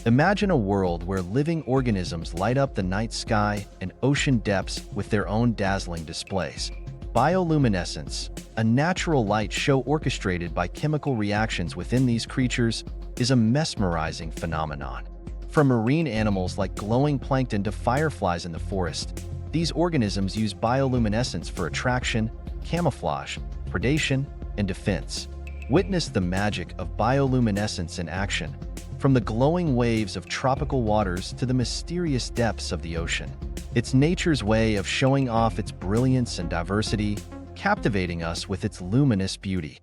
Imagine a world where living organisms light up the night sky and ocean depths with their own dazzling displays. Bioluminescence, a natural light show orchestrated by chemical reactions within these creatures, is a mesmerizing phenomenon. From marine animals like glowing plankton to fireflies in the forest, these organisms use bioluminescence for attraction, camouflage, predation, and defense. Witness the magic of bioluminescence in action, from the glowing waves of tropical waters to the mysterious depths of the ocean. It's nature's way of showing off its brilliance and diversity, captivating us with its luminous beauty.